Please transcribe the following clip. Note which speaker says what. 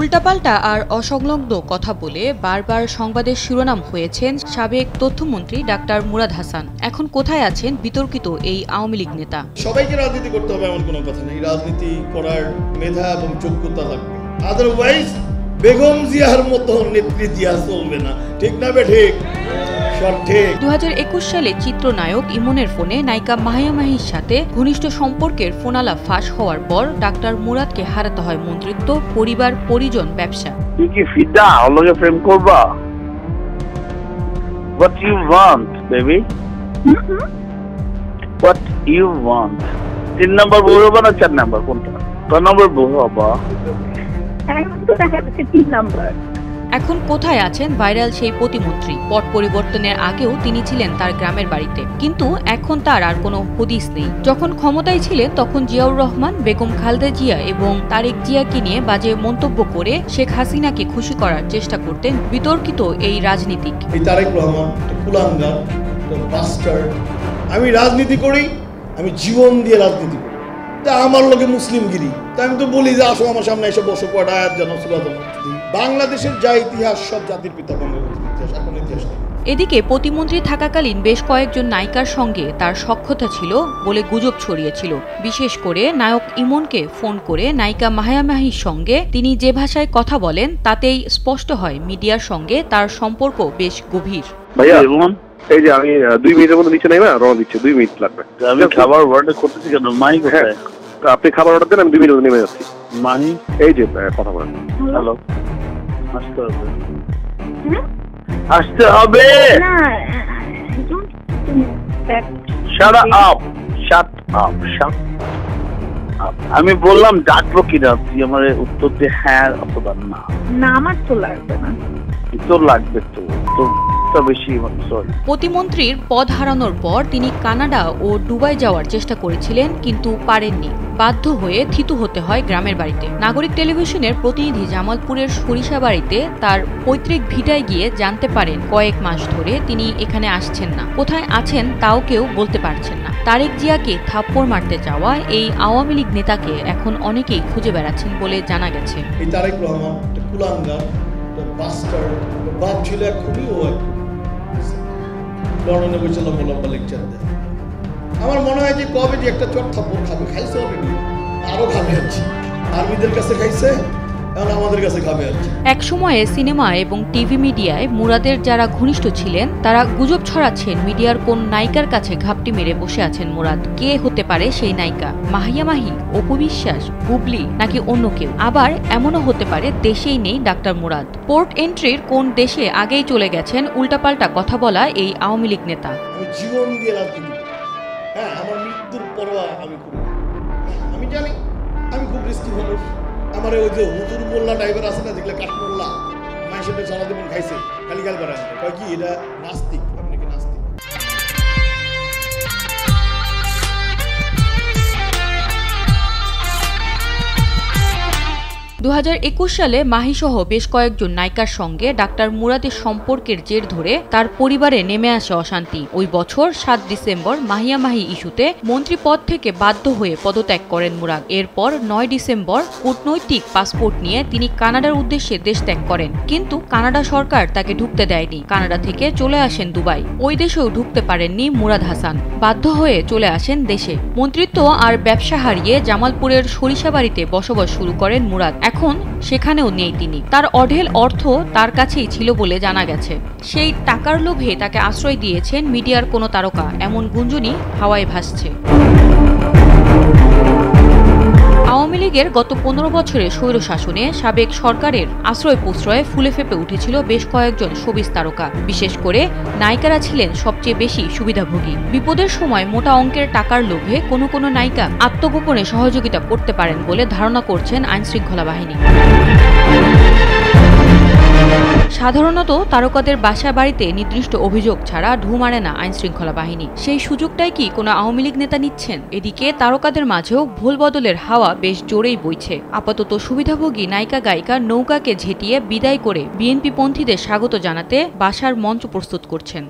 Speaker 1: উল্টাপাল্টা আর অসংলগ্ন কথা বলে বারবার সংবাদের শিরোনাম হয়েছেন সাবেক তথ্যমন্ত্রী ডাক্তার মুরাদ হাসান। এখন কোথায় আছেন বিতর্কিত এই আওয়ামী লীগ নেতা?
Speaker 2: সবাইকে রাজনীতি করতে হবে এমন কোনো কথা নেই। রাজনীতি করার মেধা এবং যোগ্যতা লাগবে, আদারওয়াইজ বেগম জিয়ার মতো নেতৃত্ব চলবে না। ঠিক না ঠিক?
Speaker 1: 2021 সালে চিত্রনায়ক ইমনের ফোনে নায়িকা মাহিয়া মাহির সাথে ঘনিষ্ঠ সম্পর্কের ফোনালাপ ফাঁস হওয়ার পর ডাক্তার মুরাদকে হারাতে হয় মন্ত্রিত্ব, পরিবার, পরিজন, ব্যবসা।
Speaker 3: তুই কি ফিদা হলগে প্রেম করবা? What you want, baby? What you want? 3 নম্বর বউ হবে না 4 নম্বর কোনটা? 4 নম্বর বউ হবা?
Speaker 4: এখন তো দেখা যাচ্ছে 3 নম্বর।
Speaker 1: এখন কোথায় আছেন ভাইরাল সেই প্রতিমন্ত্রী? পট পরিবর্তনের আগেও তিনি ছিলেন তার গ্রামের বাড়িতে, কিন্তু এখন তার আর কোনো হদিস নেই। যখন ক্ষমতায় ছিলেন তখন জিয়াউর রহমান, বেগম খালেদা জিয়া এবং তারেক জিয়াকে নিয়ে বাজে মন্তব্য করে শেখ হাসিনাকে খুশি করার চেষ্টা করতেন বিতর্কিত এই রাজনীতিক।
Speaker 2: এই তারেক রহমান কুলাঙ্গার, বাস্টার্ড। আমি রাজনীতি করি, আমি জীবন দিয়ে রাজনীতি করি। তা আমার লোকে মুসলিমগিরি, তা আমি তো বলি যে আসো আমার সামনে এসে বসো, কয়টা আয়াত জানো, সূরা জানো। বাংলাদেশের যা ইতিহাস সব জাতির পিতা বঙ্গবন্ধুর ইতিহাস, এখন ইতিহাস নেই।
Speaker 1: এদিকে প্রতিমন্ত্রী থাকাকালীন বেশ কয়েকজন নায়িকার সঙ্গে তার সখ্যতা ছিল বলে গুজব ছড়িয়েছিল। বিশেষ করে নায়ক ইমনকে ফোন করে নায়িকা মাহিয়া মাহির সঙ্গে তিনি যে ভাষায় কথা বলেন তাতেই স্পষ্ট হয় মিডিয়ার সঙ্গে তার সম্পর্ক বেশ গভীর।
Speaker 3: ভাইয়া ইমন, এই যে আমি 2 মিনিটের মধ্যে নিচে নাইবা, রওনা দিচ্ছি, 2 মিনিট লাগবে। আমি খাবার অর্ডার করতেছি কেন? মাহি কোথায়? আপনি খাবার অর্ডার দেন, আমি 2 মিনিটের মধ্যে নেমে যাচ্ছি। মাহি এই যে কথা বলেন। হ্যালো, আসতে হবে, আসতে হবে
Speaker 4: না,
Speaker 3: shut up, shut up, shut up. আমি বললাম ডাকবো কিনা, তুই আমার উত্তর দিয়ে হ্যাঁ অথবা না।
Speaker 4: না, আমার তো লাগবে না।
Speaker 3: তোর লাগবে তো, তোর বেশি।
Speaker 1: প্রতিমন্ত্রীর পদ হারানোর পর তিনি কানাডা ও দুবাই যাওয়ার চেষ্টা করেছিলেন, কিন্তু পারেননি। বাধ্য হয়ে থিতু হতে হয় গ্রামের বাড়িতে। নাগরিক টেলিভিশনের প্রতিনিধি জামালপুরের সরিষাবাড়িতে তার পৈতৃক ভিটায় গিয়ে জানতে পারেন কয়েক মাস ধরে তিনি এখানে আসছেন না। কোথায় আছেন তাও কেউ বলতে পারছেন না। তারেক জিয়াকে থাপ্পড় মারতে যাওয়া এই আওয়ামী লীগ নেতাকে এখন অনেকেই খুঁজে বেড়াচ্ছেন বলে জানা গেছে।
Speaker 2: এই তারেক রহমান কুলাঙ্গার, বাস্টার্ড, বাপ ছিল এক খুবই, ও এক লন্ডনে বসেছিলাম, লম্বা লেকচার দেয়। আমার মনে হয় যে কবে যে একটা চট থাপ্পড় খাবে, খাইছে অলরেডি, আরো খাবে আছে। আর্মিদের কাছে খাইছে, এখন আমাদের কাছে খাবে আছে।
Speaker 1: এক সময়ে সিনেমা এবং টিভি মিডিয়ায় মুরাদের যারা ঘনিষ্ঠ ছিলেন তারা গুজব ছড়াচ্ছেন মিডিয়ার কোন নায়িকার কাছে ঘাপটি মেরে বসে আছেন মুরাদ। কে হতে পারে সেই নায়িকা? মাহিয়া মাহি, অপু বিশ্বাস, বুবলি, নাকি অন্য কেউ? আবার এমনও হতে পারে দেশেই নেই ডাক্তার মুরাদ। পোর্ট এন্ট্রির কোন দেশে আগেই চলে গেছেন উল্টাপাল্টা কথা বলা এই আওয়ামী লীগ নেতা।
Speaker 2: আমি জীবন দিয়ে রাজনীতি করি, হ্যাঁ, আমার মৃত্যুর পরোয়া আমি করি। আমি জানি আমি খুব রিস্কি মানুষ। আমার ওই যে হুজুর মোল্লা টাইপের আছে না, যেগুলো কাঠ মোল্লা, মায়ের সাথে সারা জীবন খাইছে, খালি গাল করা কয় কি এটা নাস্তিক। আপনি কি নাস্তিক?
Speaker 1: 2021 সালে মাহিসহ বেশ কয়েকজন নায়িকার সঙ্গে ডাক্তার মুরাদের সম্পর্কের জের ধরে তার পরিবারে নেমে আসে অশান্তি। ওই বছর 7 ডিসেম্বর মাহিয়া মাহি ইস্যুতে মন্ত্রী পদ থেকে বাধ্য হয়ে পদত্যাগ করেন মুরাদ। এরপর 9 ডিসেম্বর কূটনৈতিক পাসপোর্ট নিয়ে তিনি কানাডার উদ্দেশ্যে দেশ ত্যাগ করেন, কিন্তু কানাডা সরকার তাকে ঢুকতে দেয়নি। কানাডা থেকে চলে আসেন দুবাই। ওই দেশেও ঢুকতে পারেননি মুরাদ হাসান। বাধ্য হয়ে চলে আসেন দেশে। মন্ত্রিত্ব আর ব্যবসা হারিয়ে জামালপুরের সরিষাবাড়িতে বসবাস শুরু করেন মুরাদ। এখন সেখানেও নেই তিনি। তার অঢেল অর্থ তার কাছেই ছিল বলে জানা গেছে। সেই টাকার লোভে তাকে আশ্রয় দিয়েছেন মিডিয়ার কোনো তারকা, এমন গুঞ্জনই হাওয়ায় ভাসছে। আওয়ামী লীগের গত 15 বছরের স্বৈরশাসনে সাবেক সরকারের আশ্রয় প্রশ্রয়ে ফুলে ফেপে উঠেছিল বেশ কয়েকজন শোবিজ তারকা। বিশেষ করে নায়িকারা ছিলেন সবচেয়ে বেশি সুবিধাভোগী। বিপদের সময় মোটা অঙ্কের টাকার লোভে কোনো কোনো নায়িকা আত্মগোপনে সহযোগিতা করতে পারেন বলে ধারণা করছেন আইনশৃঙ্খলা বাহিনী। সাধারণত তারকাদের বাসা বাড়িতে নির্দিষ্ট অভিযোগ ছাড়া ঢু মারে না আইনশৃঙ্খলা বাহিনী। সেই সুযোগটাই কি কোনো আওয়ামী লীগ নেতা নিচ্ছেন? এদিকে তারকাদের মাঝেও ভুল বদলের হাওয়া বেশ জোরেই বইছে। আপাতত সুবিধাভোগী নায়িকা গায়িকা নৌকাকে ঝেঁটিয়ে বিদায় করে বিএনপি পন্থীদের স্বাগত জানাতে বাসার মঞ্চ প্রস্তুত করছেন।